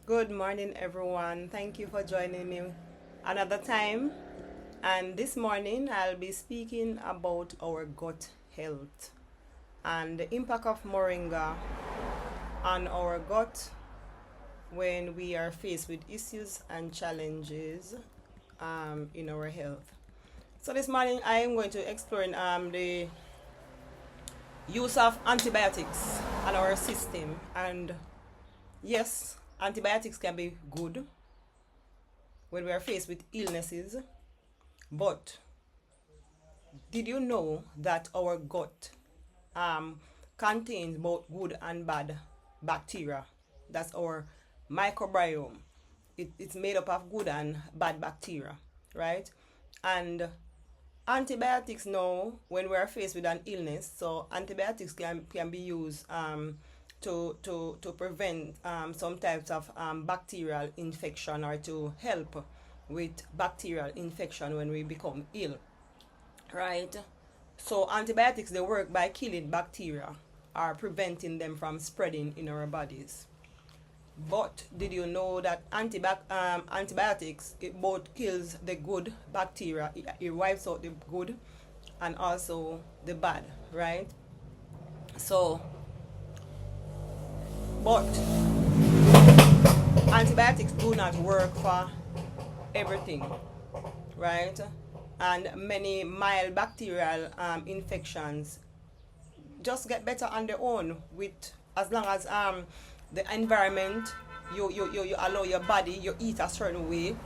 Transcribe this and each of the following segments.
Good morning, everyone. Thank you for joining me another time. And this morning, I'll be speaking about our gut health and the impact of Moringa on our gut when we are faced with issues and challenges in our health. So, this morning, I am going to explore the use of antibiotics in our system. And yes, antibiotics can be good when we are faced with illnesses. But did you know that our gut contains both good and bad bacteria? That's our microbiome. It's made up of good and bad bacteria, right? And antibiotics now, when we are faced with an illness, so antibiotics can be used to prevent some types of bacterial infection or to help with bacterial infection when we become ill, right? So antibiotics, they work by killing bacteria or preventing them from spreading in our bodies. But did you know that antibiotics, it both kills the good bacteria, it wipes out the good and also the bad, right? So, but antibiotics do not work for everything, right? And many mild bacterial infections just get better on their own with, as long as the environment, you allow your body, you eat a certain way,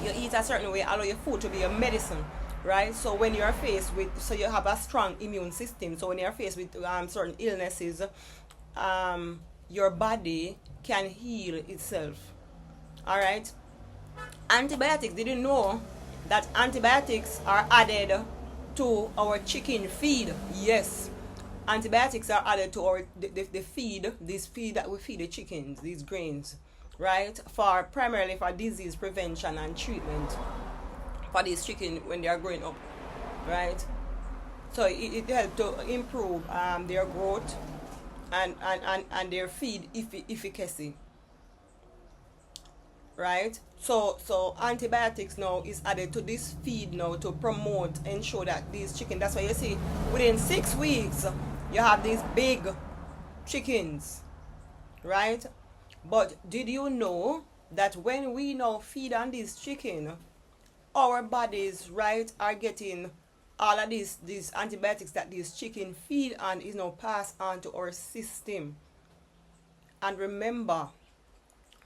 allow your food to be a medicine, right? So when you are faced with, so you have a strong immune system, so when you are faced with certain illnesses, your body can heal itself. All right. Antibiotics, did you know that antibiotics are added to our chicken feed? Yes, antibiotics are added to our the feed, this feed that we feed the chickens, these grains, right? For primarily for disease prevention and treatment for these chicken when they are growing up, right? So it helps to improve their growth and their feed efficacy, right? So antibiotics now is added to this feed now to promote, ensure that these chicken, that's why you see within 6 weeks you have these big chickens, right? But did you know that when we now feed on these chicken, our bodies, right, are getting all of these antibiotics that these chicken feed on is now passed on to our system. And remember,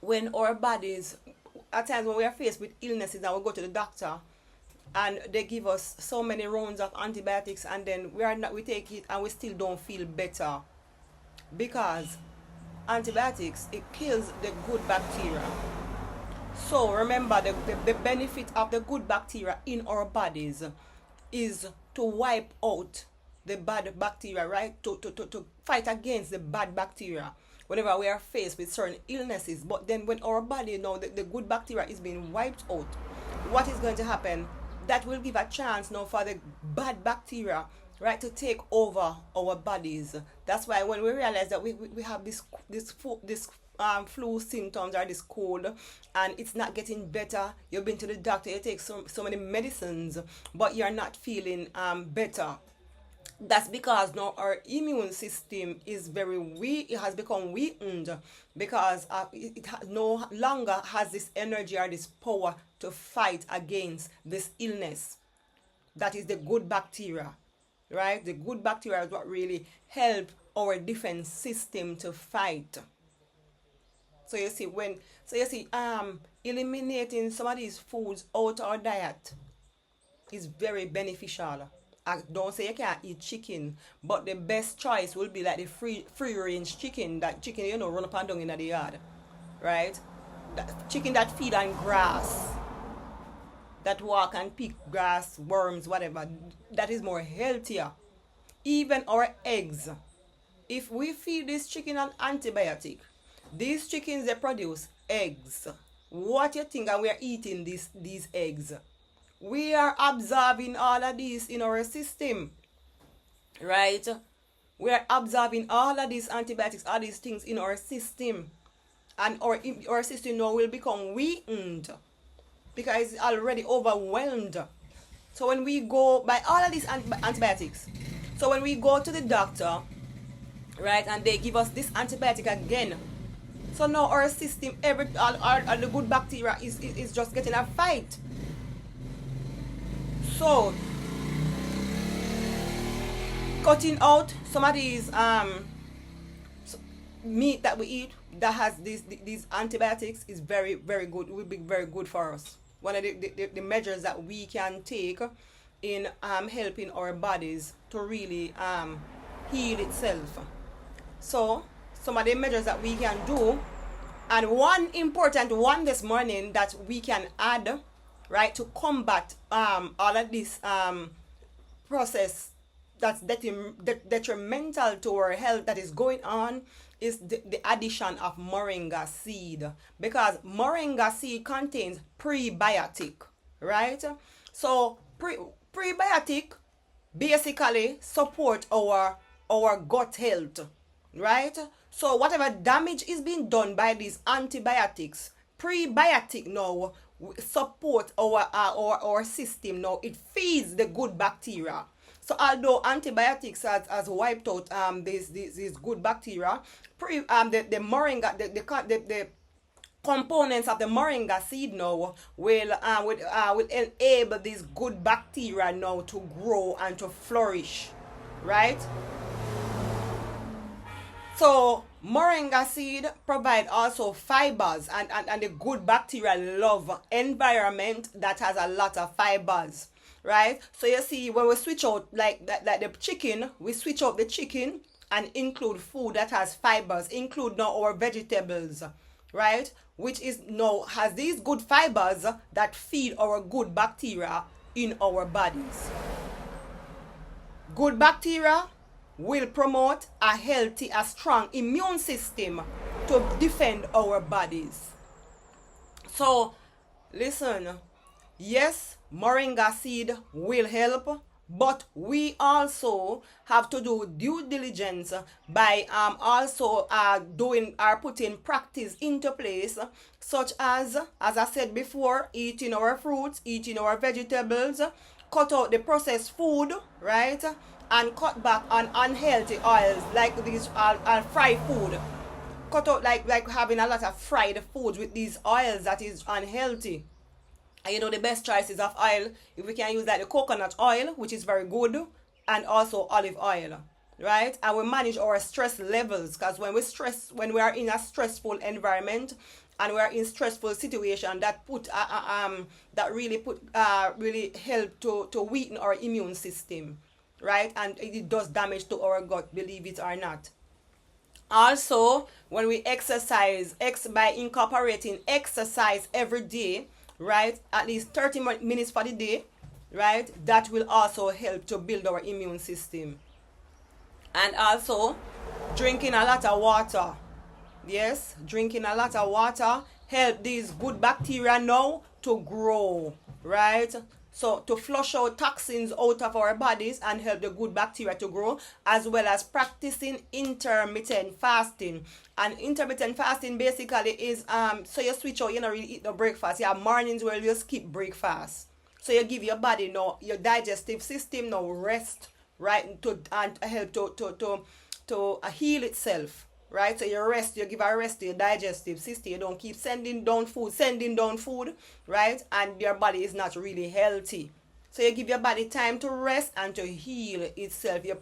when our bodies, at times when we are faced with illnesses and we go to the doctor and they give us so many rounds of antibiotics and then we take it and we still don't feel better, because antibiotics, it kills the good bacteria. So remember, the benefit of the good bacteria in our bodies is to wipe out the bad bacteria, right? To fight against the bad bacteria whenever we are faced with certain illnesses. But then when our body now, the good bacteria is being wiped out, what is going to happen? That will give a chance now for the bad bacteria, right, to take over our bodies. That's why when we realize that we have this flu symptoms or this cold and it's not getting better, you've been to the doctor, you take so many medicines, but you're not feeling better. That's because now our immune system is very weak. It has become weakened because it no longer has this energy or this power to fight against this illness. That is the good bacteria, right? The good bacteria is what really help our defense system to fight. So you see, eliminating some of these foods out our diet is very beneficial. I don't say you can't eat chicken, but the best choice will be like the free range chicken. That chicken, run up and down in the yard, right? That chicken that feed on grass, that walk and pick grass, worms, whatever. That is more healthier. Even our eggs, if we feed this chicken an antibiotic, these chickens, they produce eggs. What you think? And we are eating these eggs. We are absorbing all of these in our system, right? We are absorbing all of these antibiotics, all these things in our system. and our system now will become weakened because it's already overwhelmed. So when we go by all of these antibiotics, so when we go to the doctor, right, and they give us this antibiotic again, so now our system, all the good bacteria is just getting a fight. So cutting out some of these meat that we eat that has these antibiotics is very, very good. It will be very good for us. One of the measures that we can take in helping our bodies to really heal itself. So some of the measures that we can do, and one important one this morning that we can add, right, to combat all of this process that's detrimental to our health that is going on, is the addition of moringa seed, because moringa seed contains prebiotic, right? So prebiotic basically support our gut health, right? So whatever damage is being done by these antibiotics, prebiotic now support our system. Now it feeds the good bacteria. So although antibiotics has wiped out these good bacteria, the moringa, the components of the moringa seed now will enable these good bacteria now to grow and to flourish, right? So moringa seed provide also fibers, and the good bacteria love environment that has a lot of fibers, right? So you see, when we switch out like the chicken, we switch out the chicken and include food that has fibers, include now our vegetables, right? Which is now has these good fibers that feed our good bacteria in our bodies. Good bacteria will promote a healthy, a strong immune system to defend our bodies. So listen, yes, moringa seed will help, but we also have to do due diligence by also putting practice into place, such as I said before, eating our fruits, eating our vegetables, cut out the processed food, right, and cut back on unhealthy oils like these fried food. Cut out like having a lot of fried foods with these oils that is unhealthy. And the best choices of oil, if we can use like the coconut oil, which is very good, and also olive oil, right? And we manage our stress levels, because when we are in a stressful environment and we are in stressful situation, that really help to weaken our immune system, right? And it does damage to our gut, believe it or not. Also, when we exercise, by incorporating exercise every day, right, at least 30 minutes for the day, right, that will also help to build our immune system. And also drinking a lot of water. Yes, drinking a lot of water help these good bacteria now to grow, right? So to flush out toxins out of our bodies and help the good bacteria to grow, as well as practicing intermittent fasting. And intermittent fasting basically is so you switch out, you don't really eat no breakfast. You have mornings where you skip breakfast. So you give your body now, your digestive system now rest, right, and help to heal itself. Right, so you give a rest to your digestive system. You don't keep sending down food, right, and your body is not really healthy. So you give your body time to rest and to heal itself. You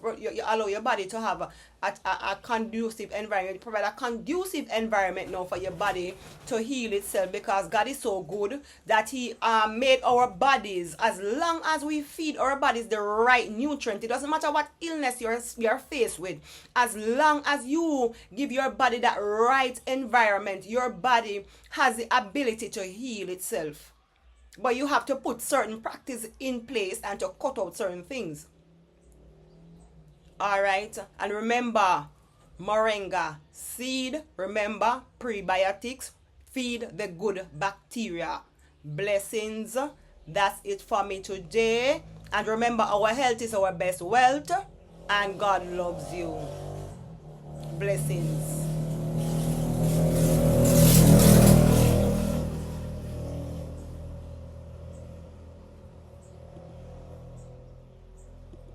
allow your body to have a conducive environment. You provide a conducive environment now for your body to heal itself, because God is so good that He made our bodies, as long as we feed our bodies the right nutrient. It doesn't matter what illness you're faced with. As long as you give your body that right environment, your body has the ability to heal itself. But you have to put certain practice in place and to cut out certain things. Alright, and remember, moringa seed, remember, prebiotics, feed the good bacteria. Blessings. That's it for me today. And remember, our health is our best wealth, and God loves you. Blessings.